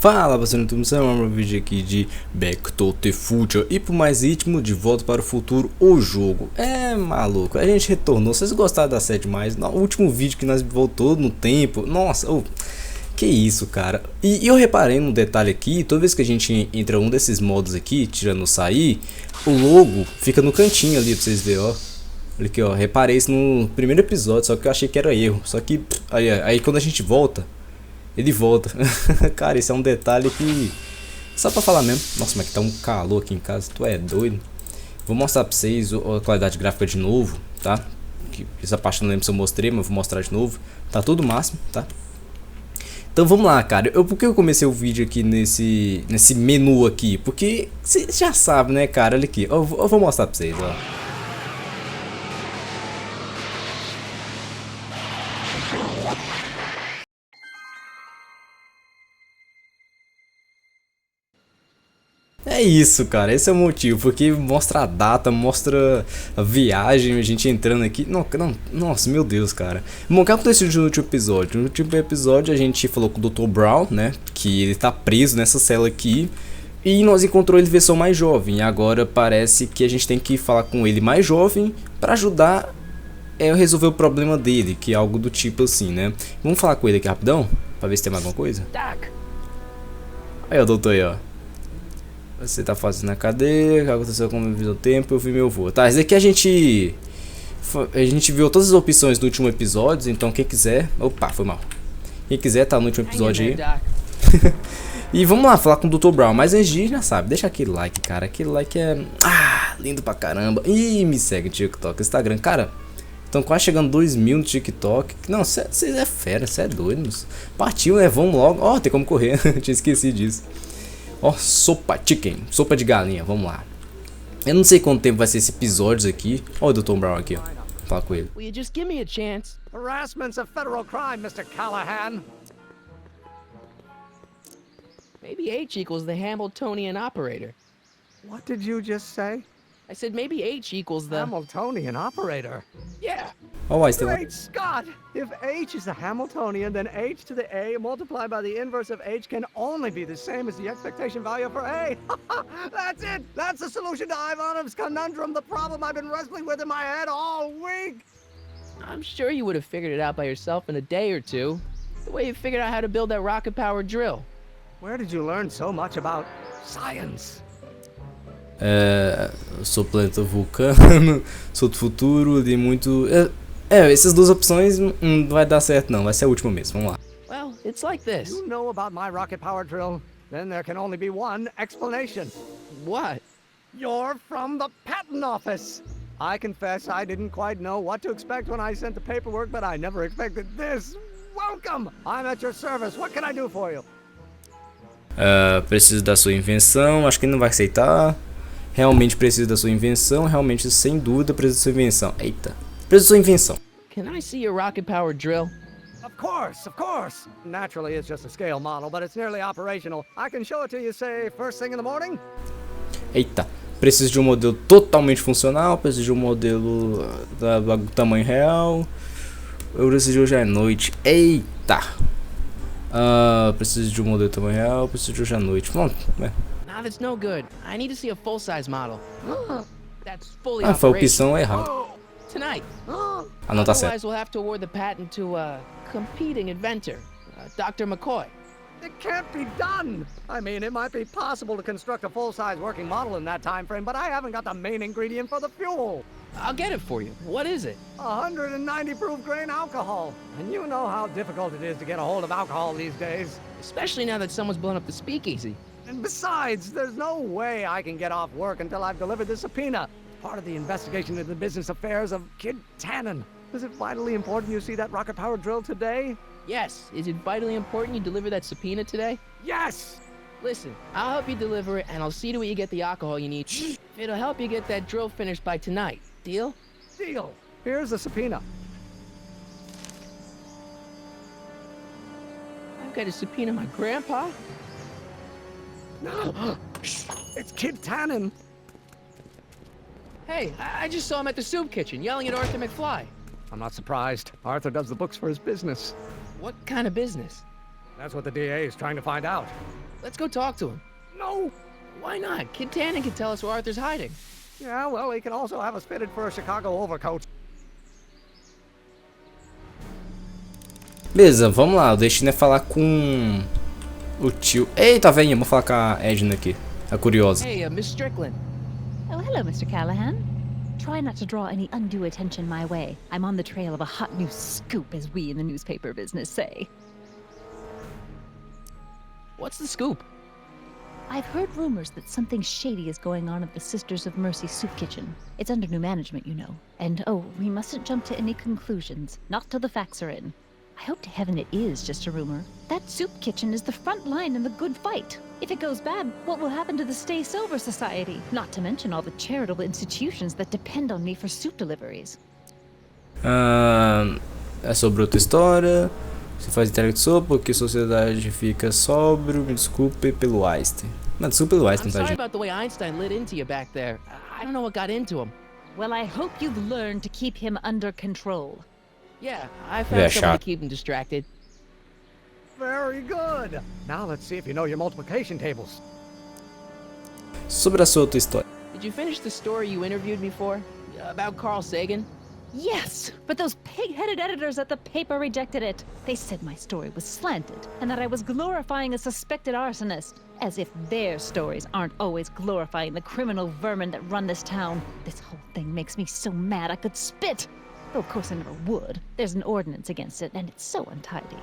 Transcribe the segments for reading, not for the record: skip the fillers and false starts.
Fala, você não tem um vídeo aqui de Back to the Future e por mais ritmo de Volta para o Futuro, o jogo. É maluco, a gente retornou, vocês gostaram da série demais, no último vídeo que nós voltou no tempo, nossa, que isso cara. E eu reparei num detalhe aqui, toda vez que a gente entra um desses modos aqui, tirando o sair, o logo fica no cantinho ali pra vocês verem, ó. Olha aqui, ó, reparei isso no primeiro episódio, só que eu achei que era erro, só que aí quando a gente volta, ele volta. Cara, esse é um detalhe que... só pra falar mesmo. Nossa, mas que tá um calor aqui em casa. Tu é doido. Vou mostrar pra vocês a qualidade gráfica de novo, tá? Essa parte não lembro se eu mostrei, mas vou mostrar de novo. Tá tudo máximo, tá? Então vamos lá, cara. Por que eu comecei o vídeo aqui nesse menu aqui? Porque você já sabe, né, cara? Olha aqui. Eu vou mostrar pra vocês, ó. É isso, cara, esse é o motivo, porque mostra a data, mostra a viagem, a gente entrando aqui, nossa, meu Deus, cara. Bom, o que aconteceu no último episódio? No último episódio a gente falou com o Dr. Brown, né, que ele tá preso nessa cela aqui, e nós encontramos ele versão mais jovem, e agora parece que a gente tem que falar com ele mais jovem pra ajudar a resolver o problema dele, que é algo do tipo assim, né. Vamos falar com ele aqui rapidão, pra ver se tem mais alguma coisa? Aí, ó, doutor aí, ó. Você tá fazendo na cadeia, o que aconteceu com o meu tempo, eu vi meu avô. Tá, esse aqui a gente viu todas as opções do último episódio, então quem quiser... Opa, foi mal. Quem quiser tá no último episódio aí. E vamos lá, falar com o Dr. Brown. Mas antes de ir, já sabe, deixa aquele like, cara. Aquele like é... lindo pra caramba. E me segue no TikTok, Instagram. Cara, estão quase chegando 2.000 no TikTok. Não, vocês é fera, você é doido. Partiu, né? Vamos logo. Ó, tem como correr. Tinha esquecido disso. Ó, sopa chicken, sopa de galinha, vamos lá. Eu não sei quanto tempo vai ser esse episódio aqui. Ó o Dr. Brown aqui, ó. Fala com ele. Will you just give me a chance? Harassment's a federal crime, Mr. Callahan. Maybe H equals the Hamiltonian operator. What did you just say? I said maybe H equals the... Hamiltonian operator? Yeah! Ó, mas tem Great Scott! If H is a Hamiltonian, then H to the A multiplied by the inverse of H can only be the same as the expectation value for A. That's it! That's the solution to Ivanov's conundrum, the problem I've been wrestling with in my head all week! I'm sure you would have figured it out by yourself in a day or two. The way you figured out how to build that rocket-powered drill. Where did you learn so much about science? eu sou planeta vulcano, sou do futuro, li muito... essas duas opções não vai dar certo não, vai ser a última mesmo, vamos lá. Well, it's like this. You know about my rocket power drill? Then there can only be one explanation. What? You're from the patent office. I confess I didn't quite know what to expect when I sent the paperwork, but I never expected this. Welcome! I'm at your service. What can I do for you? Preciso da sua invenção, acho que ele não vai aceitar. Realmente preciso da sua invenção, realmente sem dúvida preciso da sua invenção. Eita, preciso da sua invenção. Can I see your rocket-powered drill? Of course, of course. Naturally, it's just a scale model, but it's nearly operational. I can show it to you, say, first thing in the morning. Eita, preciso de um modelo totalmente funcional, preciso de um modelo do tamanho real. Eu preciso de hoje à noite. Eita. Preciso de um modelo tamanho real, preciso de hoje à noite. Bom, Nah, that's no good. I need to see a full-size model. That's fully foi a operational. opção errada. Tonight. Não tá certo. Otherwise, we'll have to award the patent to a competing inventor, Dr. McCoy. It can't be done. I mean, it might be possible to construct a full-size working model in that time frame, but I haven't got the main ingredient for the fuel. I'll get it for you. What is it? 190 proof grain alcohol. And you know how difficult it is to get a hold of alcohol these days. Especially now that someone's blown up the speakeasy. And besides, there's no way I can get off work until I've delivered the subpoena. Part of the investigation into the business affairs of Kid Tannen. Is it vitally important you see that rocket-powered drill today? Yes. Is it vitally important you deliver that subpoena today? Yes! Listen, I'll help you deliver it, and I'll see to it you get the alcohol you need. It'll help you get that drill finished by tonight. Deal? Deal. Here's the subpoena. I've got to subpoena my grandpa? It's Kid Tannen. Hey, I just saw him at the soup kitchen, yelling at Arthur McFly. I'm not surprised. Arthur does the books for his business. What kind of business? That's what the DA is trying to find out. Let's go talk to him. No! Why not? Kid Tannen can tell us where Arthur's hiding. Yeah, well, he can also have us fitted for a Chicago overcoat. Beleza, vamos lá. O destino é falar com o tio. Eita, velhinha, vamos falar com a Edna aqui. A curiosa. Hey, Miss Strickland. Oh, hello, Mr. Callahan. Try not to draw any undue attention my way. I'm on the trail of a hot new scoop, as we in the newspaper business say. What's the scoop? I've heard rumors that something shady is going on at the Sisters of Mercy soup kitchen. It's under new management, you know. And oh, we mustn't jump to any conclusions. Not till the facts are in. I hope to heaven it is just a rumor. That soup kitchen is the front line in the good fight. If it goes bad, what will happen to the Stay Sober Society? Not to mention all the charitable institutions that depend on me for soup deliveries. É sobre outra história. Você faz entrega de sopa porque a sociedade fica sóbrio. Me desculpe pelo Einstein. Não, desculpe pelo Einstein, I'm tá, sorry gente? about the way Einstein lit into you back there. I don't know what got into him. Well, I hope you've learned to keep him under control. Yeah, I Yeah, found someone shot. to keep him distracted. Very good. Now let's see if you know your multiplication tables. Sobre a sua outra história. Did you finish the story you interviewed me for? About Carl Sagan? Yes, but those pig-headed editors at the paper rejected it. They said my story was slanted, and that I was glorifying a suspected arsonist. As if their stories aren't always glorifying the criminal vermin that run this town. This whole thing makes me so mad I could spit. Though of course I never would. There's an ordinance against it, and it's so untidy.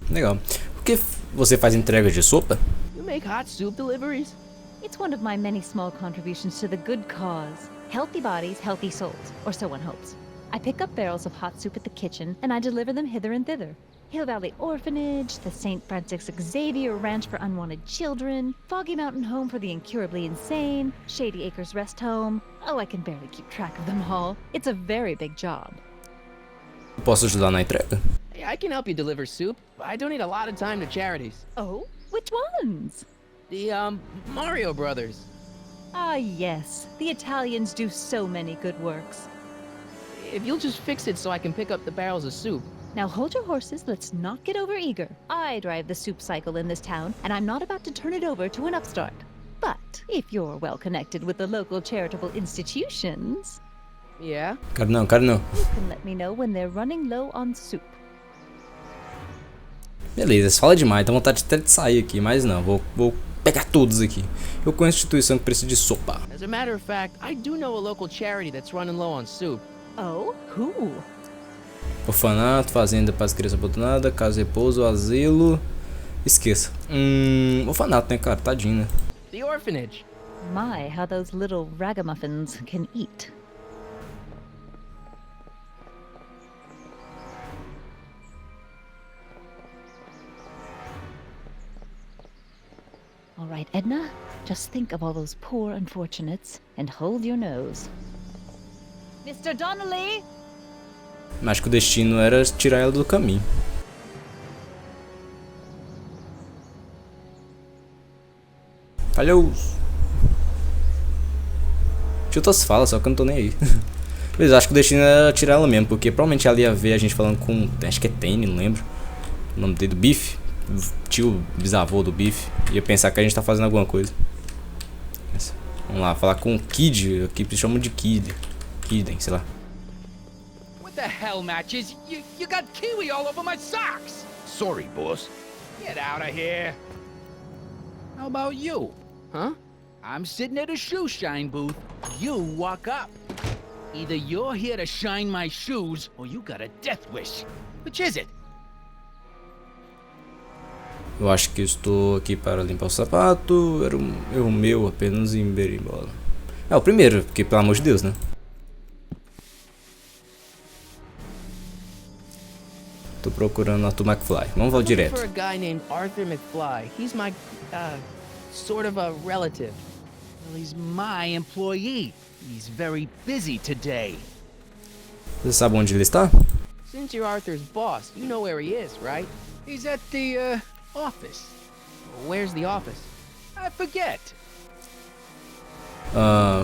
Legal. Por que você faz entrega de sopa? You make hot soup deliveries? It's one of my many small contributions to the good cause. Healthy bodies, healthy souls, or so one hopes. I pick up barrels of hot soup at the kitchen, and I deliver them hither and thither. Hill Valley Orphanage, the St. Francis Xavier Ranch for Unwanted Children, Foggy Mountain Home for the Incurably Insane, Shady Acres Rest Home. Oh, I can barely keep track of them all. It's a very big job. Posso ajudar na entrega? Hey, I can help you deliver soup. I donate a lot of time to charities. Oh? Which ones? The, Mario Brothers. Ah, yes. The Italians do so many good works. If you'll just fix it so I can pick up the barrels of soup. Now hold your horses, let's not get overeager. I drive the soup cycle in this town, and I'm not about to turn it over to an upstart. But if you're well connected with the local charitable institutions, Yeah? Quero não, quero não. you can let me know when they're running low on soup. Beleza, você fala demais, dá vontade até de sair aqui, mas não, vou pegar todos aqui. Eu conheço instituição que precisa de sopa. As a matter of fact, I do know a local charity that's running low on soup. Oh? Who? Orfanato, fazenda para as crianças abandonadas, casa de repouso, asilo. Esqueça. Orfanato, né, cara? Tadinho, né? The orphanage. My, how those little ragamuffins can eat. All right, Edna, just think of all those poor unfortunates and hold your nose. Mr. Donnelly! Acho que o destino era tirar ela do caminho. Falhou! Deixa eu outras falas, só que eu não tô nem aí. Beleza, acho que o destino era tirar ela mesmo, porque provavelmente ela ia ver a gente falando com. Acho que é Tannen, não lembro. O nome dele, do Biff. Tio, bisavô do Biff. Ia pensar que a gente tá fazendo alguma coisa. Vamos lá, falar com o Kid. Aqui eles chamam de Kid. Kiden, sei lá. What the hell, Matches? You got kiwi all over my socks! Sorry, boss. Get out of here! How about you? Huh? I'm sitting at a shoe shine booth. You walk up. Either you're here to shine my shoes, or you got a death wish. Which is it? Eu acho que estou aqui para limpar o sapato. Era um erro meu apenas em berimbola. É o primeiro, porque pelo amor de Deus, né? Tô procurando Arthur McFly. Vamos I'm looking direto. for a guy named Arthur McFly. He's my, sort of a relative. Well, he's my employee. He's very busy today. Você sabe onde ele está? Since you're Arthur's boss, you know where he is, right? He's at the, office. Where's the office? I forget.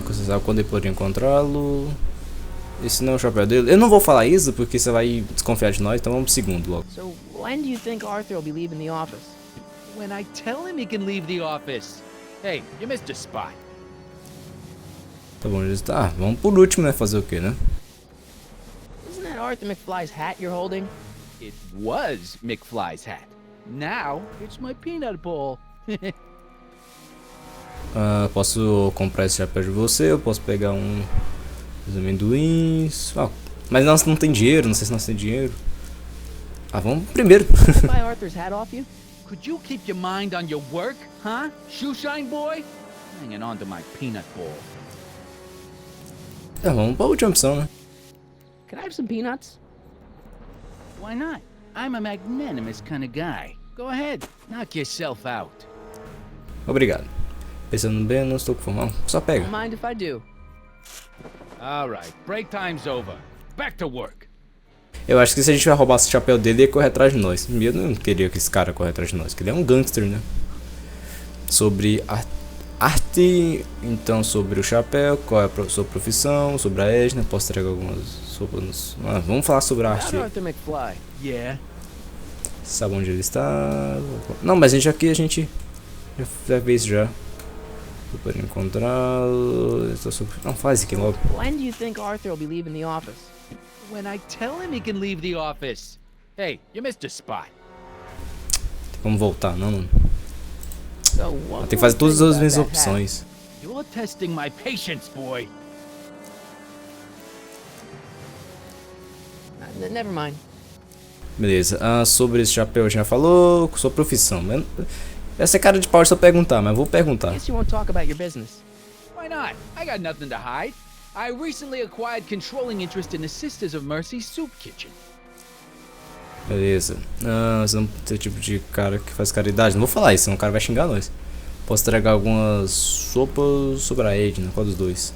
Você sabe quando ele poderia encontrá-lo? Esse não é o chapéu dele. Eu não vou falar isso porque você vai desconfiar de nós, então vamos pro segundo logo. So, when do you think Arthur will be leaving the office? When I tell him he can leave the office. Hey, you missed a spot. Tá bom, já está. Vamos por último, né? Fazer o quê, né? Isn't that Arthur McFly's hat you're holding? It was McFly's hat. Now, it's my peanut ball. Posso comprar esse chapéu de você, eu posso pegar os amendoins. Mas não tem dinheiro, não sei se nós tem dinheiro. Vamos primeiro. Can I buy Arthur's hat off you? Could you keep your mind on your work, huh? Shoeshine boy? Hanging on to my peanut ball. Vamos pra última opção, né? Can I have some peanuts? Why not? I'm a magnanimous kind of guy. Go ahead, knock yourself out. Obrigado. Pensando bem, eu não estou com fome. Só pega. Don't mind if I do. All right, break time's over. Back to work. Eu acho que se a gente vai roubar esse chapéu dele, ele ia correr atrás de nós. Eu não queria que esse cara corra atrás de nós, que ele é um gangster, né? Sobre arte, então sobre o chapéu, qual é a sua profissão, sobre a Edna, posso entregar algumas sopas. Vamos falar sobre a arte. Arthur McFly. Yeah. Sabe onde ele está? Não, mas a gente já fez isso já. Para encontrá-lo. Não, faz isso aqui logo. When do you think Arthur will be leaving the office? When I tell him he can leave the office. Hey, you missed a spot. Vamos voltar, não. So what Tem que fazer todas as minhas hat? opções. You're testing my patience, boy. Never mind. Beleza. Sobre esse chapéu a gente já falou. Sua profissão. Essa é cara de pau se eu perguntar, mas vou perguntar. Guess you won't talk about your business. Why not? I got nothing to hide. I recently acquired controlling interest in the Sisters of Mercy soup kitchen. Beleza. Você não tem o tipo de cara que faz caridade. Não vou falar isso, senão o cara vai xingar nós. Posso entregar algumas sopas sobre a Edna. Qual dos dois?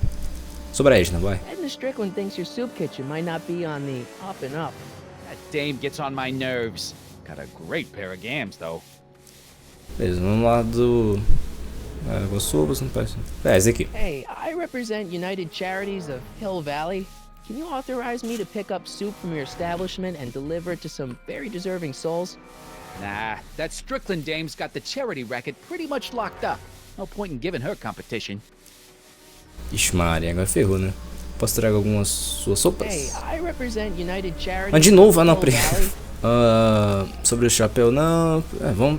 Sobre a Edna, vai. Edna Strickland thinks your soup kitchen might not be on the up and up. That dame gets on my nerves. Got a great pair of gams, though. Beleza, vamos lá do... algumas sopas, não parece... esse aqui. Hey, I represent United Charities of Hill Valley. Can you authorize me to pick up soup from your establishment and deliver it to some very deserving souls? Nah, that Strickland dame's got the charity racket pretty much locked up. No point in giving her competition. Ixi, Maria, agora ferrou, né? Posso trazer algumas suas sopas? Hey, I represent United Charities De novo, of não, Hill Valley. sobre o chapéu, não.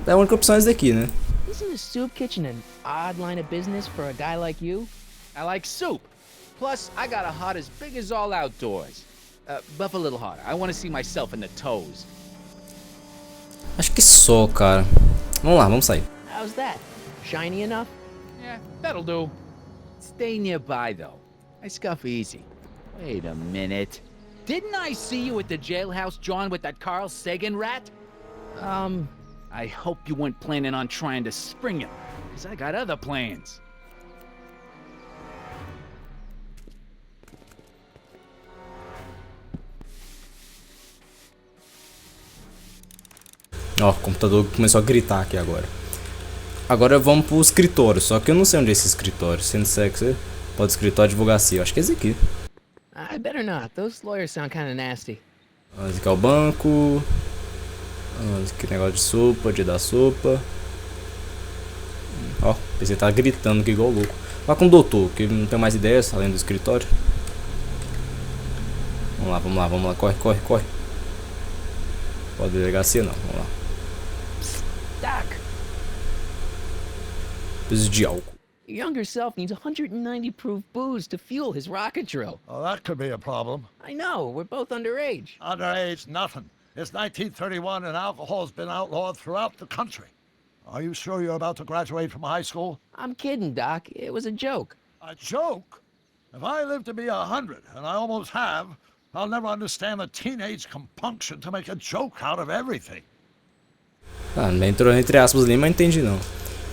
É a única opção esse daqui, né? Isn't a soup kitchen an odd line of business for a guy like you? I like soup. Plus, I got a heart as big as all outdoors. Buff a little harder. I want to see myself in the toes. Acho que só, cara. Vamos lá, vamos sair. How's that? Shiny enough? Yeah, that'll do. Stay nearby, though. I scuff easy. Wait a minute. Didn't I see you at the jailhouse, John, with that Carl Sagan rat? I hope you weren't planning on trying to spring him, because I got other plans. Ó, o computador começou a gritar aqui agora. Agora vamos pro escritório, só que eu não sei onde é esse escritório. Sendo sexy, pode escritório de advocacia. Eu acho que é esse aqui. I better not. Those lawyers sound kind of nasty. Esse aqui é o banco. Esse aqui é negócio de sopa, de dar sopa. Ó, o PC tá gritando aqui igual louco. Lá com o doutor, que não tem mais ideias além do escritório. Vamos lá. Corre. Pode delegacia não, vamos lá. Doc, Preciso de álcool. your younger self needs 190 proof booze to fuel his rocket drill. Oh, that could be a problem. I know, we're both underage. Underage, nothing. It's 1931 and alcohol's been outlawed throughout the country. Are you sure you're about to graduate from high school? I'm kidding, Doc. It was a joke. A joke? If I live to be 100, and I almost have, I'll never understand the teenage compunction to make a joke out of everything. Entrou entre aspas ali, mas entendi não.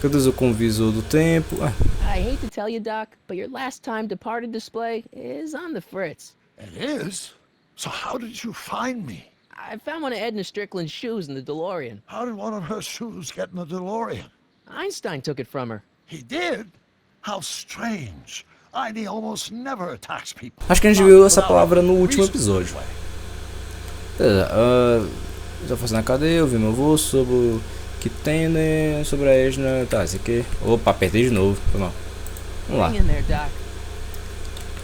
Cadê o convisor do tempo? I hate to tell you, Doc, but your last time departed display is on the fritz. It is? So how did you find me? I found one of Edna Strickland's shoes in the DeLorean. How did one of her shoes get in the DeLorean? Einstein took it from her. He did? How strange. ID almost never attacks people. Acho que a gente viu essa palavra no último episódio. Beleza, já fosse na cadeia, eu vi meu avô sobre Que tem, né? Sobre a Edna. Tá, esse aqui. Opa, apertei de novo. Foi mal. Vamos lá. Hang in there, Doc.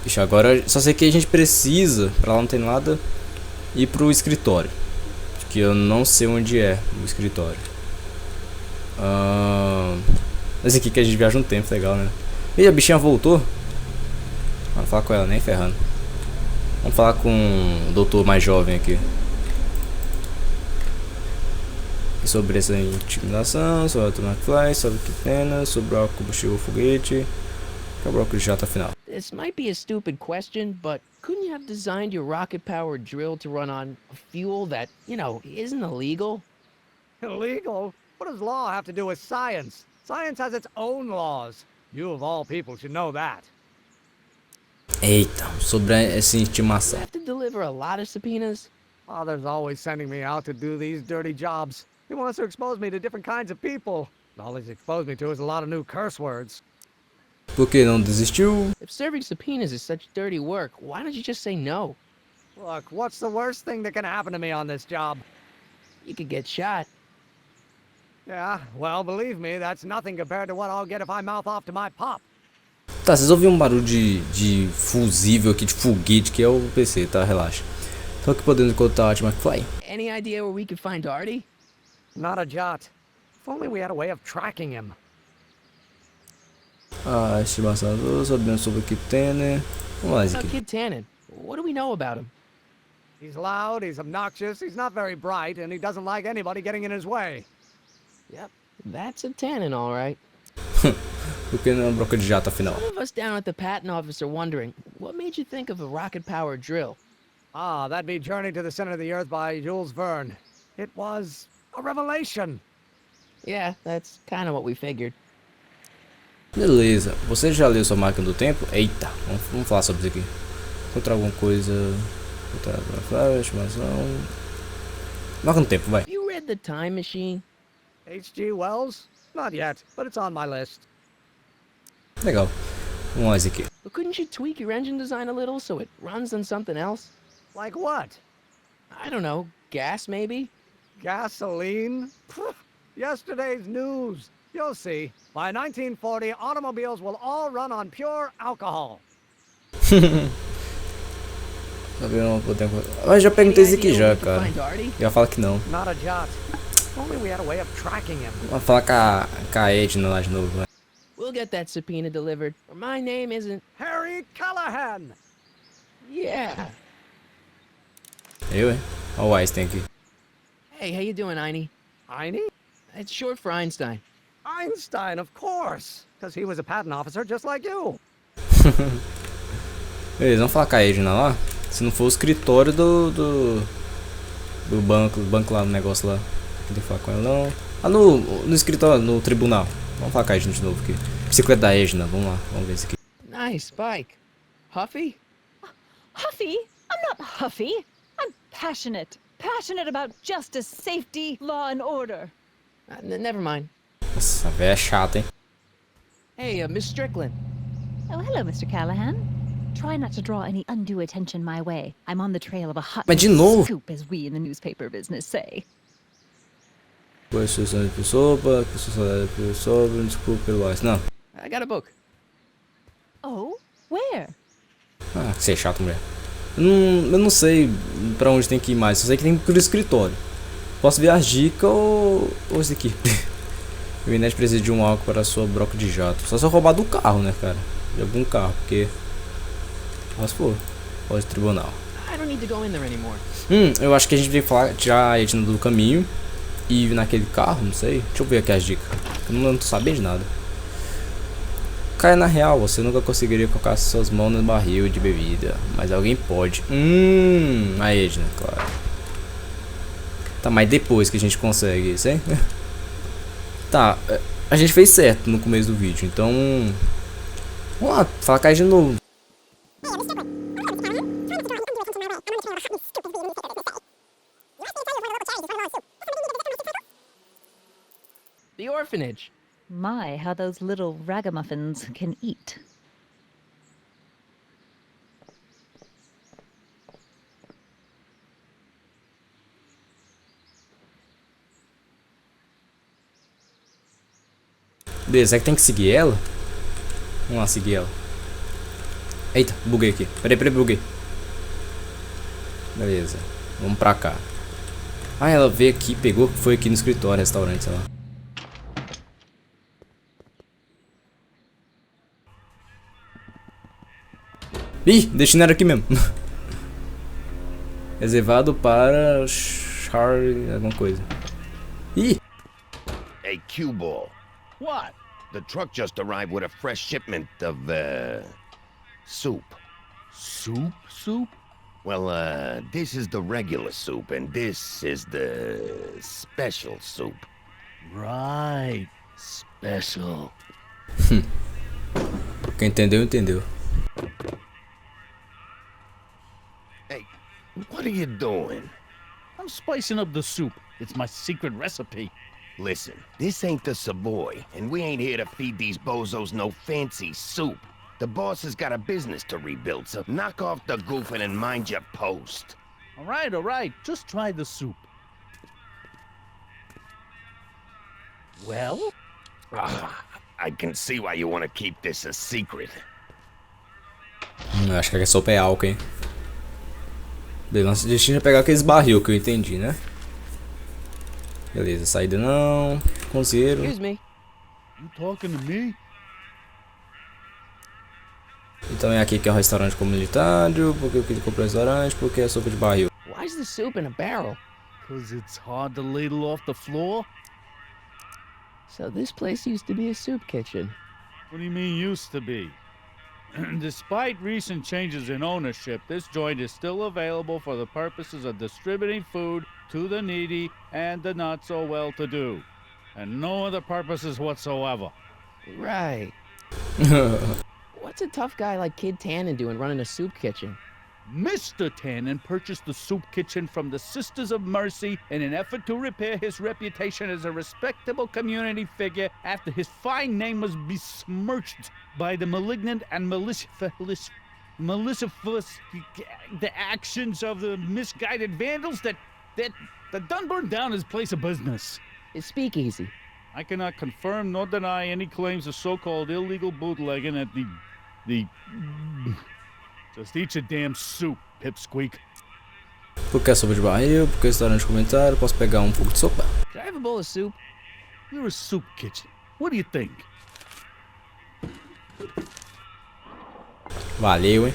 Ixi, agora só sei que a gente precisa, pra lá não tem nada, ir pro escritório. Que eu não sei onde é o escritório. Esse aqui que a gente viaja um tempo, legal, né? E a bichinha voltou. Vamos falar com ela, nem ferrando. Vamos falar com o doutor mais jovem aqui. E sobre essa intimidação, sobre o McFly, sobre o Kitana, sobre o combustível foguete. Acabou o jato final. This might be a stupid question, but couldn't you have designed your rocket-powered drill to run on fuel that, you know, isn't illegal? Illegal? What does law have to do with science? Science has its own laws. You of all people should know that. Eita, sobre essa intimação. Have to deliver a lot of subpoenas? Father's always sending me out to do these dirty jobs. He wants to expose me to different kinds of people. All he's exposed me to is a lot of new curse words. Por que não desistiu? If serving subpoenas is such dirty work, why don't you just say no? Look, what's the worst thing that can happen to me on this job? You could get shot. Yeah, well, believe me, that's nothing compared to what I'll get if I mouth off to my pop. Tá, vocês ouviram um barulho de fusível aqui, de foguete, que é o PC, tá? Relaxa. Então aqui podemos encontrar o McFly. Any idea where we could find Artie? Not a jot. If only we had a way of tracking him. Ah, estimação, sabendo sobre o que tem, né? Vamos lá, esse About aqui. Kid Tannen. What do we know about him? He's loud, he's obnoxious, he's not very bright, and he doesn't like anybody getting in his way. Yep, that's a Tannen, all right. Por que não broca de jato afinal? Some of us down at the patent office are wondering, what made you think of a rocket-powered drill? Ah, that'd be Journey to the Center of the Earth by Jules Verne. It was a revelation. Yeah, that's kind of what we figured. Beleza, você já leu sua máquina do tempo? Eita, vamos falar sobre isso aqui. Encontrar alguma coisa. Encontrar uma estimação. Máquina do tempo, vai. You read The Time Machine? H.G. Wells? Not yet, but it's on my list. Legal. Vamos lá, esse aqui. But couldn't you tweak your engine design a little so it runs on something else? Like what? I don't know, gas maybe? Gasoline? Pfft, yesterday's news. You'll see. By 1940, automobiles will all run on pure alcohol. Mas já perguntei isso aqui Any idea já, where we could cara. find Artie? E ela fala que não. Not a jot. If only we had a way of tracking him. Vamos falar com a Edna lá de novo, vai. We'll get that subpoena delivered, or my name isn't... Harry Callahan! Yeah. Eu, hein? Olha o Einstein aqui. Hey, how you doing, Einie? Einie? It's short for Einstein. Einstein, of course. Because he was a patent officer just like you. Beleza, vamos falar com a Edna lá. Se não for o escritório do banco lá, no negócio lá. Não tem que falar com ela não. Ah, no escritório, no tribunal. Vamos falar com a Edna de novo aqui. Bicicleta da Edna, vamos lá, vamos ver isso aqui. Nice bike. Huffy? Huffy? I'm not huffy. I'm passionate. Passionate about justice, safety, law and order. Never mind. Nossa, a véia é chata, hein? Hey, Miss Strickland. Oh, hello, Mr. Callahan. Try not to draw any undue attention my way. I'm on the trail of a hot Mas de novo? scoop, as we in the newspaper business say. Desculpa pelo ice. Não. I got a book. Oh, where? Ah, que você é chato, mulher. Eu não sei pra onde tem que ir mais. Só sei que tem que ir pro escritório. Posso ver as dicas ou esse aqui. O Inês precisa de um álcool para sua broca de jato. Só se eu roubar do carro, né, cara? De algum carro, porque... Mas for. Pode tribunal. I don't need to go in there anymore. Eu acho que a gente veio falar, tirar a Edna do caminho. E ir naquele carro, não sei. Deixa eu ver aqui as dicas. Eu não tô sabendo de nada. Caia na real, você nunca conseguiria colocar suas mãos no barril de bebida. Mas alguém pode. A Edna, claro. Tá, mas depois que a gente consegue isso, hein? Tá, a gente fez certo no começo do vídeo, então... Vamos lá, fala com a Edna de novo. The orphanage. My, how those little ragamuffins can eat. Beleza, será que tem que seguir ela? Vamos lá seguir ela. Eita, buguei aqui. Peraí, buguei. Beleza, vamos pra cá. Ah, ela veio aqui, pegou, foi aqui no escritório, restaurante, sei lá. Ih, destino era aqui mesmo. Reservado para Charlie, alguma coisa. Ih! Hey, Q-Ball. What? The truck just arrived with a fresh shipment of, soup. Soup? Soup? Well, this is the regular soup, and this is the special soup. Right. Special. Quem entendeu, entendeu. Hey, what are you doing? I'm spicing up the soup. It's my secret recipe. Listen, this ain't the Savoy, and we ain't here to feed these bozos no fancy soup. The boss has got a business to rebuild, so knock off the goofing and mind your post. All right. Just try the soup. Well? I can see why you want to keep this a secret. Acho que a sopa é álcool, hein? Beleza, nosso destino é pegar aqueles barril que eu entendi, né? Beleza, saída não. Conselheiro. Excuse me. You talking to me? Então é aqui que é o restaurante comunitário. Porque eu queria comprar o restaurante, porque é sopa de barril. Why's the soup in a barrel? 'Cause it's hard to ladle off the floor? So this place used to be a soup kitchen. What do you mean used to be? Despite recent changes in ownership, this joint is still available for the purposes of distributing food to the needy and the not so well-to-do, and no other purposes whatsoever. Right. What's a tough guy like Kid Tannen doing running a soup kitchen? Mr. Tannen purchased the soup kitchen from the Sisters of Mercy in an effort to repair his reputation as a respectable community figure after his fine name was besmirched by the malignant and malicious the actions of the misguided vandals that done burned down his place of business. It's speakeasy. I cannot confirm nor deny any claims of so-called illegal bootlegging at the Just eat your damn soup, pipsqueak. Porque é sopa de barril, porque é restaurante comentário, posso pegar um pouco de sopa. Can I have a bowl of soup? You're a soup kitchen. What do you think? Valeu, hein?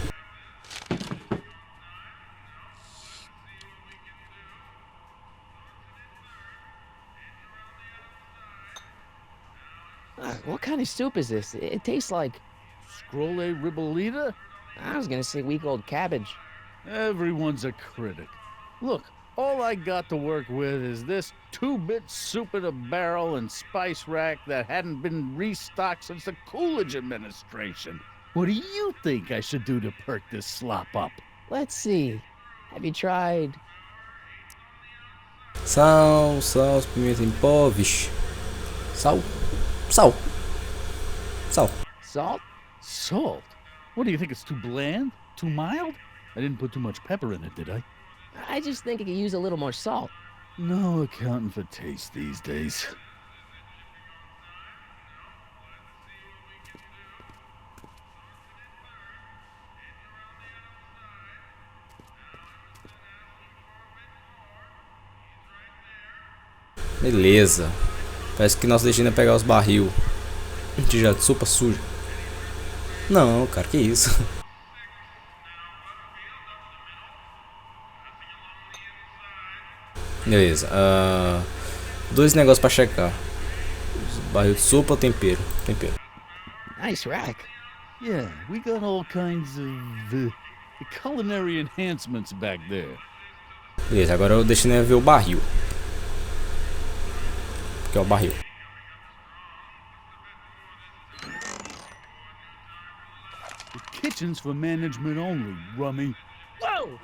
What kind of soup is this? It tastes like... Scrolle ribolita? I was gonna say week-old cabbage. Everyone's a critic. Look, all I got to work with is this 2-bit soup in a barrel and spice rack that hadn't been restocked since the Coolidge administration. What do you think I should do to perk this slop up? Let's see. Have you tried... Sal, pimenta em pó, vixe. Sal. Salt? Salt? What do you think, it's too bland? Too mild? I didn't put too much pepper in it, did I? I just think it could use a little more salt. No accounting for taste these days. Beleza. Parece que nosso destino é pegar os barril. Já de sopa suja. Não, cara, que isso? Beleza. Dois negócios pra checar. Barril de sopa ou tempero? Tempero. Nice rack. Yeah, we got all kinds of culinary enhancements back there. Beleza, agora o destino é ver o barril. Que é o barril. The kitchen's for management only, rummy. Whoa!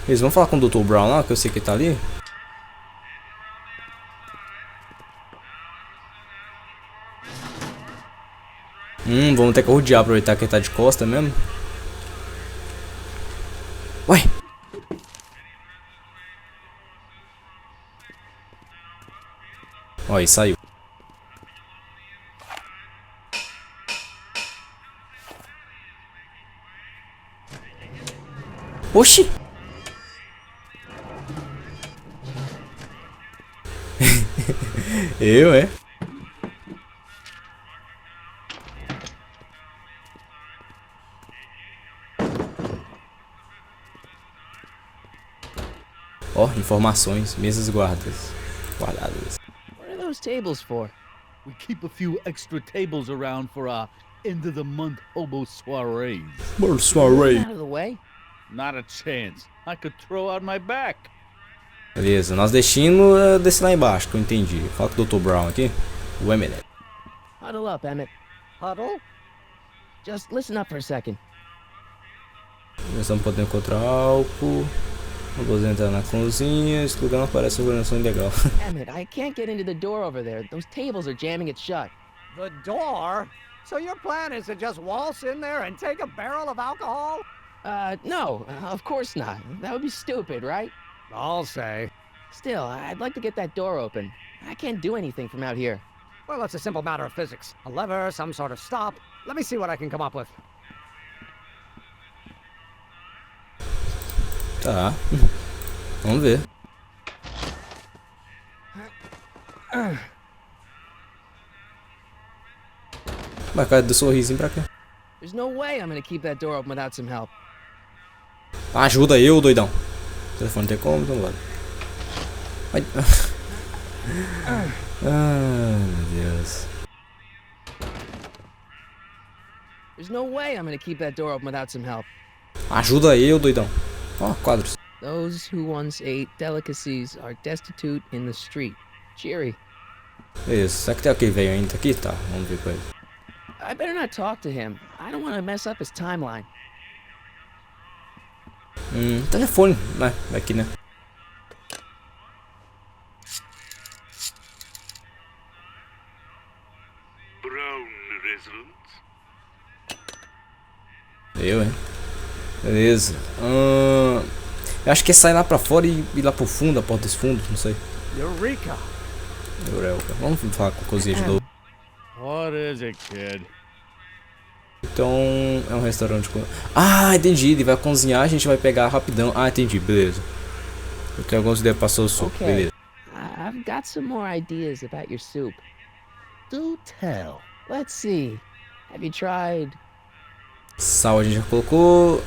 Eles vão falar com o Dr. Brown lá, que eu sei que ele tá ali. Vamos ter que rodear, aproveitar que ele tá de costa mesmo. Ué! Ó, aí saiu. Oxi! Eu, é? Ó, informações, mesas guardadas. What are those tables for? We keep a few extra tables around for our end of the month hobo soirees. Out of the way. Not a chance. I could throw out my back. Beleza, nosso destino é descer lá embaixo, que eu entendi. Fala com o Dr. Brown aqui. O Emmett. Huddle up, Emmett. Huddle? Just listen up for a second. Começamos podendo encontrar álcool. Vamos entrar na cozinha. Esse lugar não parece uma organização ilegal. Emmett, I can't get into the door over there. Those tables are jamming it shut. The door? So your plan is to just waltz in there and take a barrel of alcohol? No, of course not. That would be stupid, right? I'll say. Still, I'd like to get that door open. I can't do anything from out here. Well, it's a simple matter of physics. A lever, some sort of stop. Let me see what I can come up with. Tá. Vamos ver. Vai, cara, do sorrisinho pra cá. There's no way I'm gonna keep that door open without some help. Ajuda eu, doidão. O telefone tem como, então bora. Ai. Ai, meu Deus. There's no way I'm gonna keep that door open without some help. Ajuda eu, doidão. Ó, quadros. Those who once ate delicacies are destitute in the street. Cheery. Isso, será que tem aquele velho ainda aqui? Tá, vamos ver com ele. I better not talk to him. I don't want to mess up his timeline. Telefone, né? Aqui, né? Brown resident. Eu, hein? Beleza. Eu acho que é sair lá pra fora e ir lá pro fundo, a porta dos fundos, não sei. Eureka! Eureka. Vamos falar com a cozinha de novo. What is it, kid? Então, é um restaurante com... Ah, entendi. Ele vai cozinhar, a gente vai pegar rapidão. Ah, entendi. Beleza. Eu tenho alguns ideias pra passar o suco. Okay. Beleza. I've got some more ideas about your soup. Do tell. Let's see. Have you tried Sal a gente já colocou.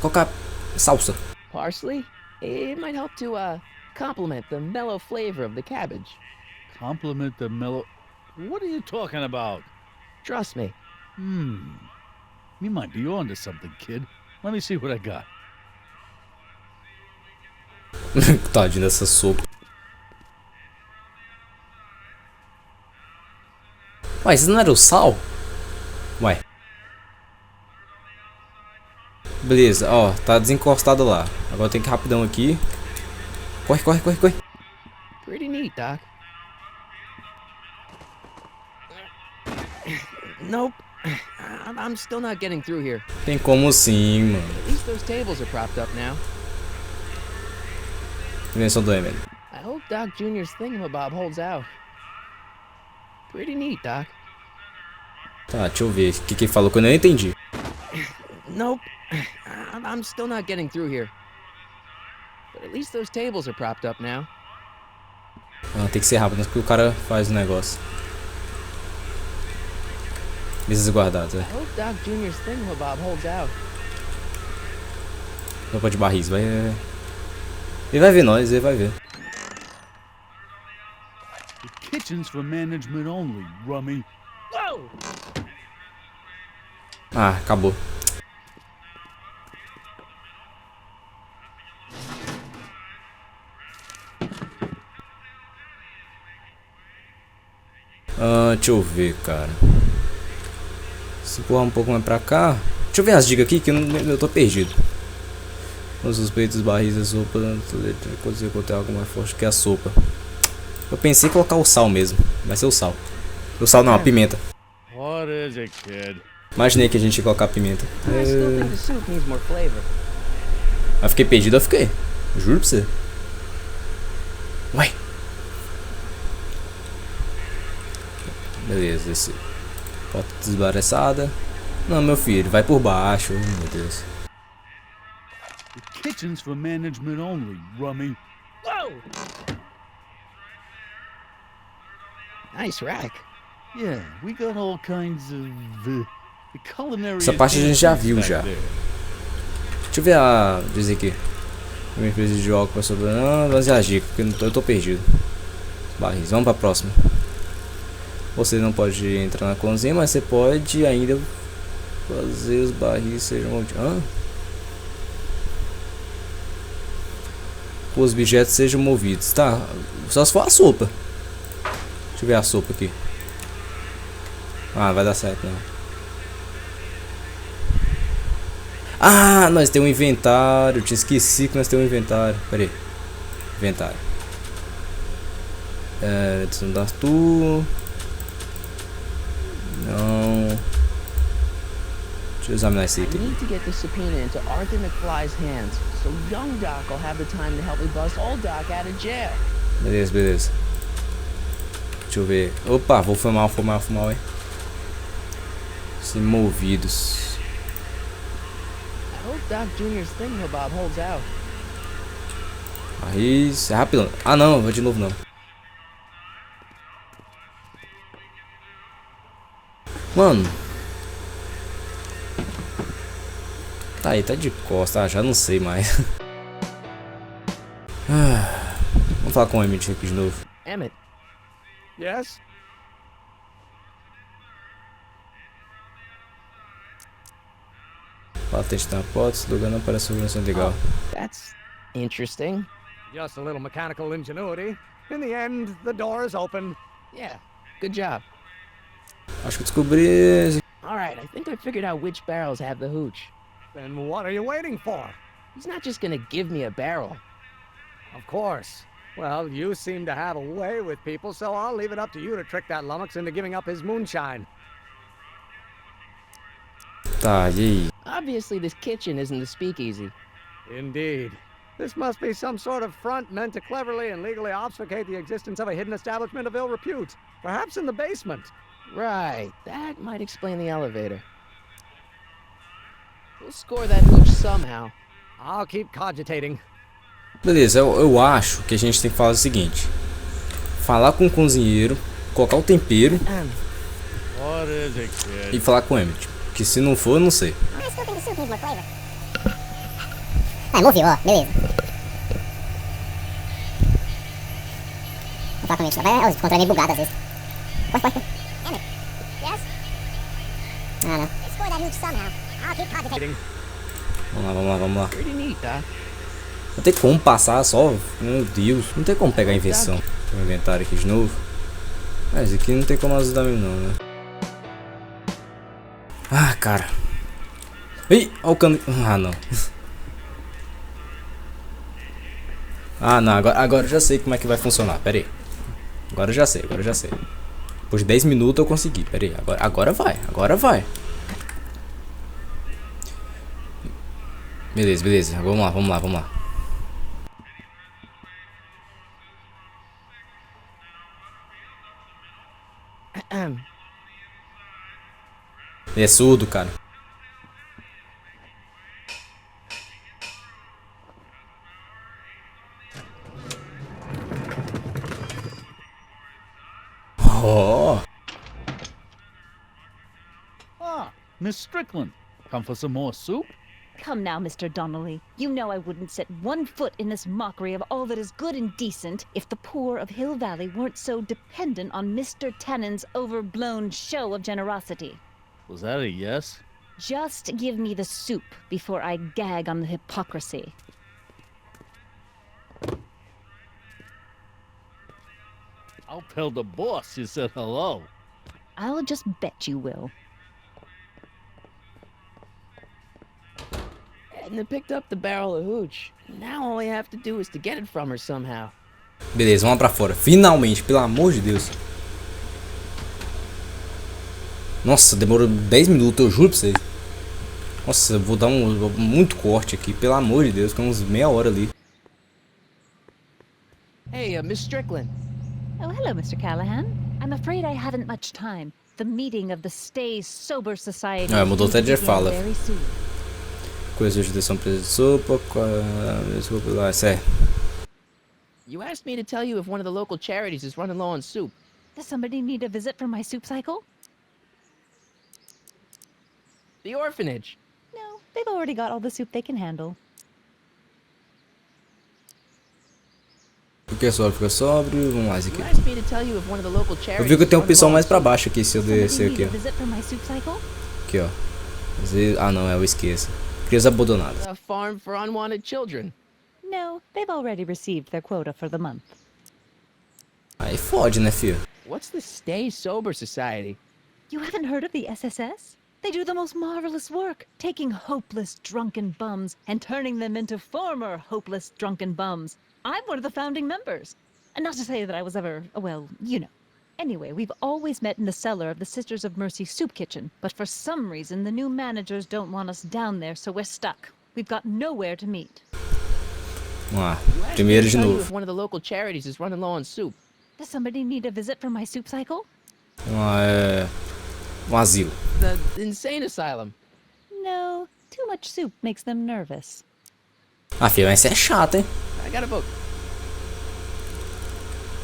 Colocar salsa. parsley? It might help to complement the mellow flavor of the cabbage. Compliment the mellow. What are you talking about? Trust me. You might be onto something, kid. Let me see what I got. Tadinho dessa sopa. Ué, isso não era o sal? Ué. Beleza, ó, tá desencostado lá. Agora tem que ir rapidão aqui. Corre, corre, corre, corre. Pretty neat, Doc. Nope. I'm still not getting through here. Tem como sim, mano. At least those tables are propped up now. Invenção do Emily. I hope Doc Jr.'s thingamabob holds out. Pretty neat, Doc. Tá, deixa eu ver. O que ele falou que eu não entendi. Nope. I'm still not getting through here. But at least those tables are propped up now. Ah, tem que ser rápido, porque o cara faz o negócio. Mesas guardadas, I hope Doc Jr.'s thingamabob holds out. Roupa de barris, vai. Ele vai ver nós, ele vai ver. The kitchen's for management only, rummy. Whoa! Ah, acabou. Deixa eu ver, cara. Se empurrar um pouco mais pra cá. Deixa eu ver as dicas aqui que eu tô perdido. Os suspeitos, barris, a sopa. Cozinha conter algo mais forte que a sopa. Eu pensei em colocar o sal mesmo. Vai ser o sal. O sal não, a pimenta. What is it, kid? Imaginei que a gente ia colocar a pimenta. I still think the soup needs more flavor. Eu fiquei perdido, eu fiquei. Juro pra você. Uai. Beleza, esse. Porta desbaraçada. Não, meu filho, vai por baixo. Oh, meu Deus. The kitchen's for management only, rummy. Whoa! Nice rack. Yeah, we got all kinds of culinary. Essa parte a gente já viu back já. there. Deixa eu ver a... dizer aqui. Uma empresa de jogos para sobre... Ah, vamos reagir, porque eu tô perdido. Barris, vamos pra próxima. Você não pode entrar na cozinha, mas você pode ainda fazer os barris sejam... Os objetos sejam movidos. Tá, só se for a sopa. Deixa eu ver a sopa aqui. Ah, vai dar certo não. Ah, nós temos um inventário. Eu tinha esquecido que nós temos um inventário. Pera aí. Inventário. Desandar tu. Não. Deixa eu examinar esse I item. need to get the subpoena into Arthur McFly's hands, so young Doc will have the time to help me bust old Doc out of jail. Beleza, beleza. Deixa eu ver. Opa, vou fumar, hein. Se movidos. I hope Doc Jr.'s thingamabob holds out. Barris. É rápido. Ah não, vou de novo não. Mano. Tá aí, tá de costa. Ah, já não sei mais. Vamos falar com o Emmett aqui de novo. Emmett, Yes? Patente na hipótese, lugar não parece organização legal. that's interesting. Just a little mechanical ingenuity. In the end, the door is open. Yeah, good job. Acho que descobri. Alright, I think I figured out which barrels have the hooch. Then what are you waiting for? He's not just gonna give me a barrel. Of course. Well, you seem to have a way with people, so I'll leave it up to you to trick that lummox into giving up his moonshine. Tá, e aí? Obviously, this kitchen isn't the speakeasy. Indeed. This must be some sort of front meant to cleverly and legally obfuscate the existence of a hidden establishment of ill repute. Perhaps in the basement. Right, that might explain the elevator. We'll score that hooch somehow. I'll keep cogitating. Beleza, eu acho que a gente tem que falar o seguinte. Falar com o cozinheiro, colocar o tempero What is it, kid? e falar com o Emmett. Que se não for, eu não sei. I still think the soup needs more flavor. Ah, moviu, ó, beleza. Vou falar com ele. Vai, os controles é meio bugado às vezes. Pode. Emmett. Yes? Ah, não. Let's score that hooch somehow. I'll keep cogitating. Vamos lá. Pretty neat, Doc. Não tem como passar só. Meu Deus. Não tem como pegar a invenção. Tem um inventário aqui de novo. Mas aqui não tem como ajudar mesmo não, né? Ah, cara. Ih, olha o cano. Ah, não. Ah, não. Agora eu já sei como é que vai funcionar. Pera aí. Agora eu já sei. Depois de 10 minutos eu consegui. Pera aí. Agora vai. Beleza. Vamos lá. Ele é surdo, cara. Oh. Ah, Miss Strickland, come for some more soup? Come now, Mr. Donnelly. You know I wouldn't set one foot in this mockery of all that is good and decent if the poor of Hill Valley weren't so dependent on Mr. Tannen's overblown show of generosity. Was that a yes? Just give me the soup before I gag on the hypocrisy. I'll tell the boss you said hello. I'll just bet you will. Edna picked up the barrel of hooch. Now all I have to do is to get it from her somehow. Beleza, vamos lá pra fora. Finalmente, pelo amor de Deus. Nossa, demorou 10 minutos, eu juro pra vocês. Nossa, eu vou dar muito corte aqui, pelo amor de Deus, com uns meia hora ali. Hey, Miss Strickland. Oh, hello, Mr. Callahan. I'm afraid I haven't much time. The meeting of the Stay Sober Society Mudou até de fala. very soon. Coisa de atenção presa de sopa. Desculpa lá, isso é. You asked me to tell you if one of the local charities is running low on soup. Does somebody need a visit from my soup cycle? The orphanage. No, they've already got all the soup they can handle. Fica sóbrio, fica sóbrio. Vamos lá, esse aqui. You asked me to tell you if one of the local Eu charities vi que eu tenho is um opção running low mais on pra soup. baixo aqui, se eu Does descer somebody aqui, need a ó. visit from my soup cycle? Aqui, ó. Ah, não, eu esqueço. Crianças abandonadas. A farm for unwanted children. No, they've already received their quota for the month. Aí fode, né, filho? What's the Stay Sober Society? You haven't heard of the SSS? They do the most marvelous work, taking hopeless drunken bums and turning them into former hopeless drunken bums. I'm one of the founding members. And not to say that I was ever, well, you know. Anyway, we've always met in the cellar of the Sisters of Mercy soup kitchen, but for some reason the new managers don't want us down there, so we're stuck. We've got nowhere to meet. Vamos lá. You asked me Primeiro to de tell you novo. if one of the local charities is running low on soup. Does somebody need a visit from my soup cycle? Vamos lá, é... Um asilo. The insane asylum. No, too much soup makes them nervous. Ah, filho, mas isso é chato, hein? I got a book.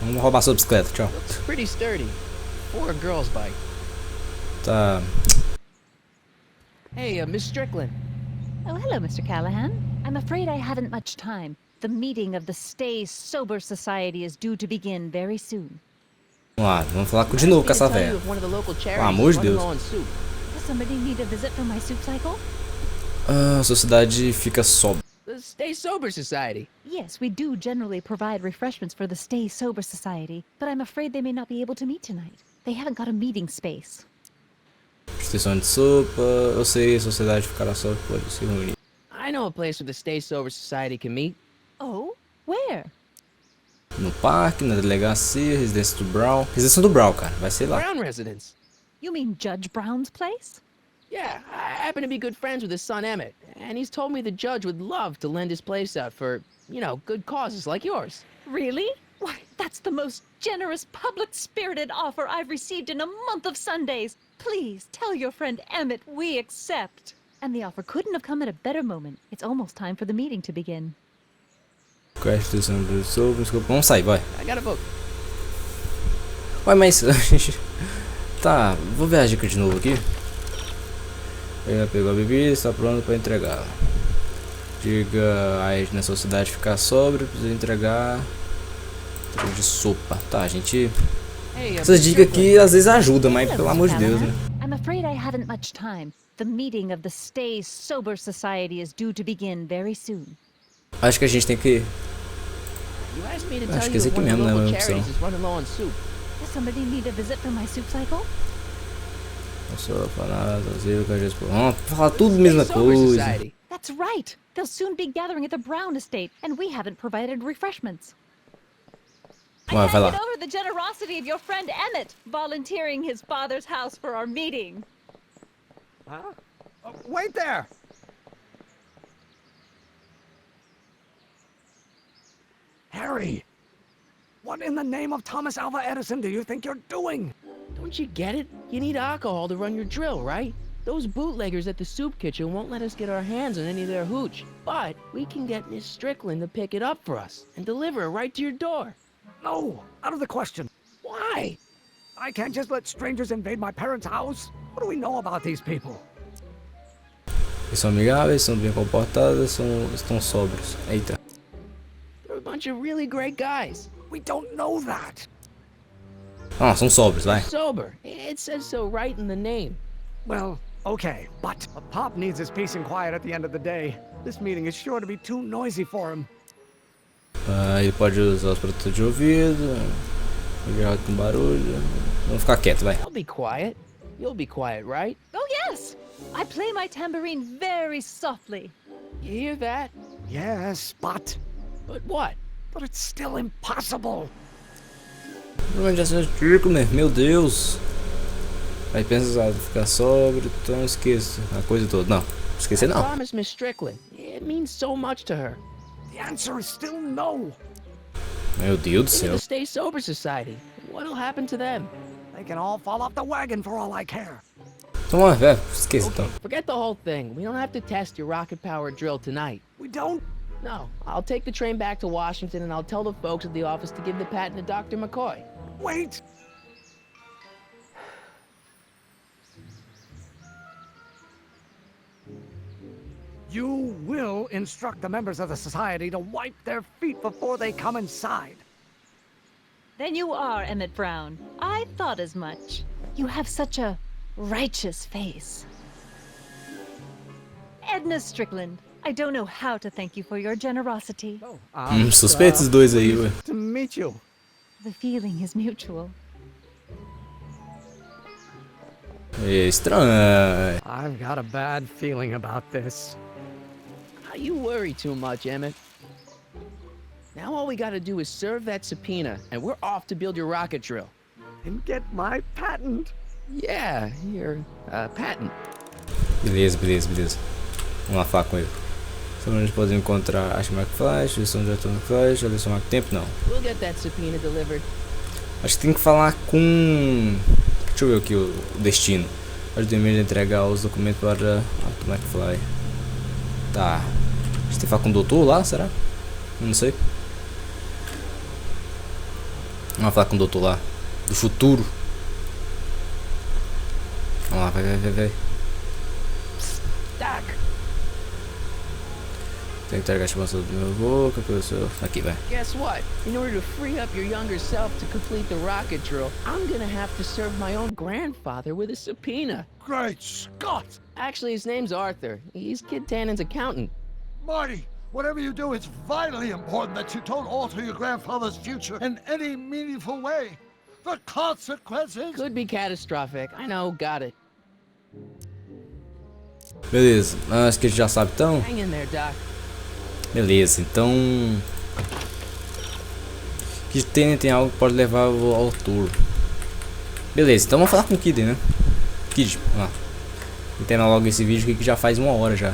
Vamos roubar sua bicicleta, tchau. Looks pretty sturdy. For a girl's bike. Tá. Hey, Miss Strickland. Oh, hello, Mr. Callahan. I'm afraid I haven't much time. The meeting of the Stay Sober Society is due to begin very soon. Vamos lá, vamos falar de novo com essa velha. Pelo amor de Deus. Does somebody need a visit from my soup cycle? Ah, a sociedade fica sóbria. The Stay Sober Society. Yes, we do generally provide refreshments for the Stay Sober Society, but I'm afraid they may not be able to meet tonight. They haven't got a meeting space. Extensão de sopa. Eu sei, a sociedade ficará sóbria, pode se reunir. I know a place where the Stay Sober Society can meet. Oh? Where? No parque, na delegacia, residência do Brown. Residência do Brown, cara, vai ser lá. Brown residence. You mean Judge Brown's place? Yeah, I happen to be good friends with his son Emmett, and he's told me the judge would love to lend his place out for, you know, good causes like yours. Really? Why, that's the most generous, public-spirited offer I've received in a month of Sundays. Please, tell your friend Emmett we accept. And the offer couldn't have come at a better moment. It's almost time for the meeting to begin. Vamos sair, vai. I got a book. Ué, mas... Tá, vou ver a dica de novo aqui. Ele pegou a bebida e está pronto para entregar. Diga aí na sociedade ficar sóbrio, precisa entregar de sopa. Tá, a gente... Essas dicas aqui às vezes ajudam, mas pelo amor de Deus, né? I'm afraid I haven't much time. The meeting of the Stay Sober Society is due to begin very soon. Acho que a gente tem que... Acho que esse aqui mesmo não é uma opção. Does somebody need a visit from my soup cycle? Vamos falar tudo a mesma coisa. That's right. They'll soon be gathering at the Brown estate, and we haven't provided refreshments. I Vai can't lá. get over the generosity of your friend Emmett, volunteering his father's house for our meeting. Huh? Wait there! Harry! What in the name of Thomas Alva Edison do you think you're doing? Don't you get it? You need alcohol to run your drill, right? Those bootleggers at the soup kitchen won't let us get our hands on any of their hooch. But we can get Miss Strickland to pick it up for us and deliver it right to your door. No, out of the question. Why? I can't just let strangers invade my parents' house. What do we know about these people? Eles são amigáveis, são bem comportados, estão sóbrios. Eita. They're a bunch of really great guys. We don't know that. Ah, são sóbrios, vai. Sober. It says so right in the name. Well, okay, but a Pop needs his peace and quiet at the end of the day. This meeting is sure to be too noisy for him. Ele pode usar os protetores de ouvido. Ligar com barulho. Vamos ficar quieto, vai. I'll be quiet. You'll be quiet, right? Oh, yes! I play my tambourine very softly. You hear that? Yes, but But what? it's still impossible. Meu Deus. Aí pensa ficar sóbrio, então esqueça a coisa toda. Não, esquecer não. Promise Miss Strickland. It means so much to her. The answer is still no. Meu Deus do Think céu. of the Stay Sober Society. What'll happen to them? They can all fall off the wagon for all I care. Então, esqueci então. Forget the whole thing. We don't have to test your rocket-powered drill tonight. We don't? No, I'll take the train back to Washington and I'll tell the folks at the office to give the patent to Dr. McCoy. Wait! You will instruct the members of the society to wipe their feet before they come inside. Then you are Emmett Brown. I thought as much. You have such a righteous face. Edna Strickland, I don't know how to thank you for your generosity. Suspeita esses dois aí, ué. To meet you. The feeling is mutual. É estranho. I've got a bad feeling about this. You worry too much, Emmett. Now all we gotta do is serve that subpoena, and we're off to build your rocket drill. And get my patent. Yeah, your patent. Beleza, beleza, beleza. Vamos lá falar com ele. Sobre onde podemos encontrar a Mark Flash, lição de Atomic Flash, a lição Mark Tempo, não. We'll get that subpoena delivered. Acho que tem que falar com... Deixa eu ver aqui o destino. Pode ter de entregar os documentos para Atomic Fly. Tá. A gente tem que falar com o doutor lá, será? Eu não sei. Vamos falar com o doutor lá. Do futuro. Vamos lá, vai. Doc. Tem que entregar a expansão do meu avô, aqui, vai. Guess what? In order to free up your younger self to complete the rocket drill, I'm gonna have to serve my own grandfather with a subpoena. Great Scott! Actually, his name's Arthur. He's Kid Tannen's accountant. Marty, whatever you do, it's vitally important that you don't alter your grandfather's future in any meaningful way. The consequences... Could be catastrophic. I know, got it. Beleza, acho que a gente já sabe então. Hang in there, Doc. Beleza, então... Kid Tannen tem algo que pode levar ao tour. Beleza, então vamos falar com o Kid, né? Kid, vamos lá. Entenda logo esse vídeo aqui que já faz 1 hora já.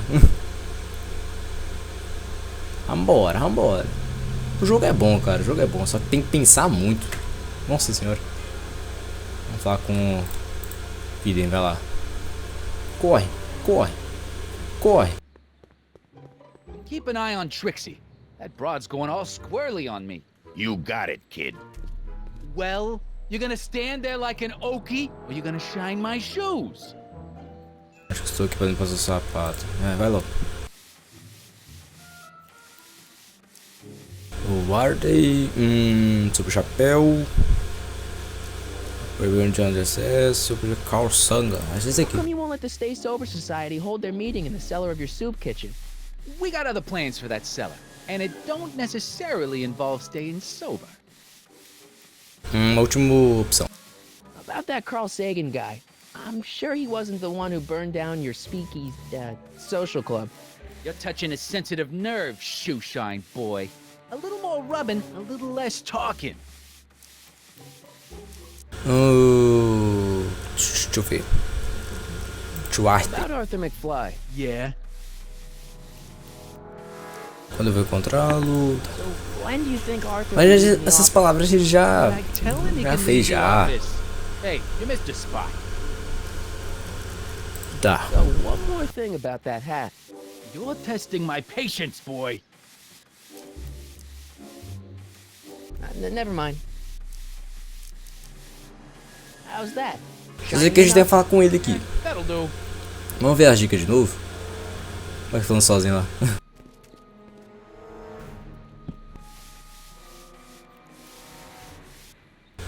Vambora. O jogo é bom, cara, o jogo é bom, só que tem que pensar muito. Nossa senhora. Vamos falar com o Kid, vai lá. Corre. Keep an eye on Trixie. That broad's going all squirrely on me. You got it, kid. Well, you're gonna stand there like an okie, or you're gonna shine my shoes? Acho que estou aqui fazendo passar o sapato. Vai logo. O Warday, super chapéu. Proibido de acesso, super Carl Sanga. Acho esse aqui. How come you won't let the Stay Sober Society hold their meeting in the cellar of your soup kitchen? We got other plans for that cellar, and it don't necessarily involve staying sober. Última opção. About that Carl Sagan guy. I'm sure he wasn't the one who burned down your speakeasy, social club. You're touching a sensitive nerve, shoeshine boy. A little more rubbing, a little less talking. Deixa eu ver. Duarte. About Arthur McFly. Yeah. Quando eu vou encontrá-lo. So when do you think Arthur? Mas essas palavras ele já fez já. Hey, you missed a spot. Tá. So one more thing about that hat. You're testing my patience, boy. Never mind. How's that? Quer dizer que a gente deve falar com ele aqui. That'll do. Vamos ver as dicas de novo? Vai falando sozinho lá.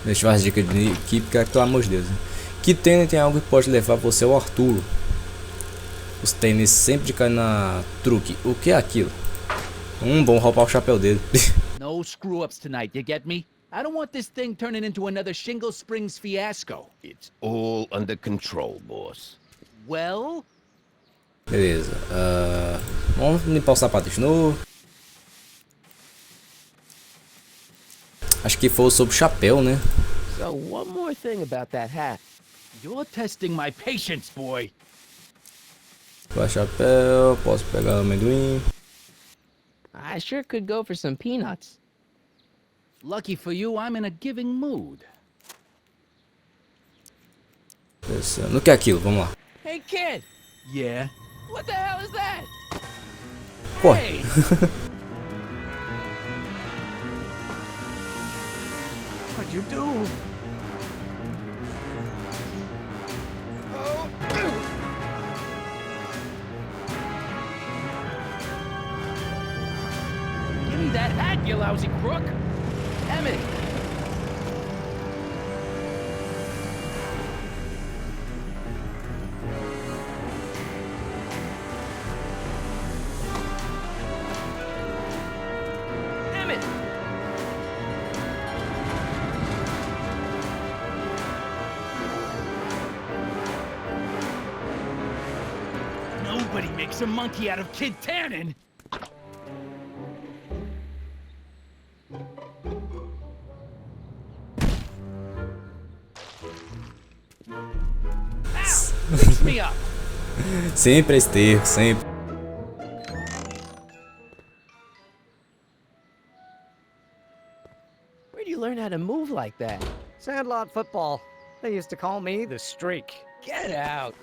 Deixa eu ver as dicas de equipe, cara, pelo amor de Deus. Né? Que Tannen tem algo que pode levar você ao Arturo. Os tênis sempre caem na truque. O que é aquilo? Bom roubar o chapéu dele. No screw-ups tonight, you get me? I don't want this thing turning into another Shingle Springs fiasco. It's all under control, boss. Well? Beleza. Vamos limpar o sapato de novo. Acho que foi sobre o chapéu, né? So one more thing about that hat. You're testing my patience, boy. Vai chapéu, posso pegar o amendoim. I sure could go for some peanuts. Lucky for you, I'm in a giving mood. Pensando. O que é aquilo? Vamos lá. Hey, kid! Yeah? What the hell is that? Corre. Hey! What'd you do? Give me that hat, you lousy crook! Emmett! Emmett! Nobody makes a monkey out of Kid Tannen! Fix me up! Sempre é esterco, sempre. Where'd you learn how to move like that? Sandlot football. They used to call me the Streak. Get out!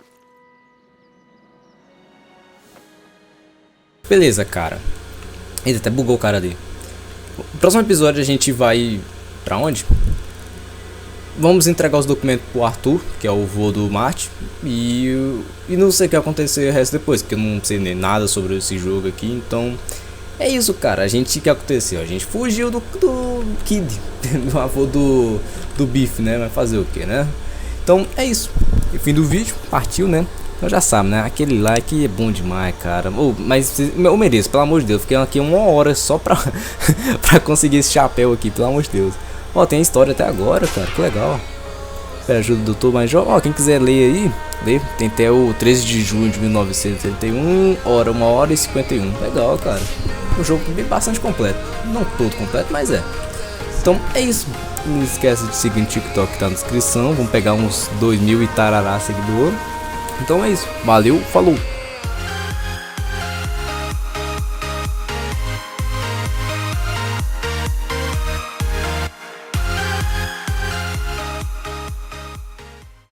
Beleza, cara. Eita, até bugou o cara ali. No próximo episódio a gente vai... Pra onde? Vamos entregar os documentos pro Arthur, que é o vô do Marty. E não sei o que vai acontecer o resto depois, porque eu não sei nem nada sobre esse jogo aqui. Então, é isso, cara. O que aconteceu? A gente fugiu do Kid, do avô do Biff, né? Vai fazer o que, né? Então, é isso. E fim do vídeo. Partiu, né? Então já sabe, né? Aquele like é bom demais, cara. Mas eu mereço, pelo amor de Deus. Fiquei aqui 1 hora só pra, pra conseguir esse chapéu aqui, pelo amor de Deus. Ó, tem história até agora, cara. Que legal. Pera, ajuda do doutor mais jovem. Ó, quem quiser ler aí, lê. Tem até o 13 de junho de 1981. 1 hora e 51. Legal, cara. Um jogo bastante completo. Não todo completo, mas é. Então é isso. Não esquece de seguir no TikTok que tá na descrição. Vamos pegar uns 2000 e tarará seguidor. Então é isso. Valeu, falou.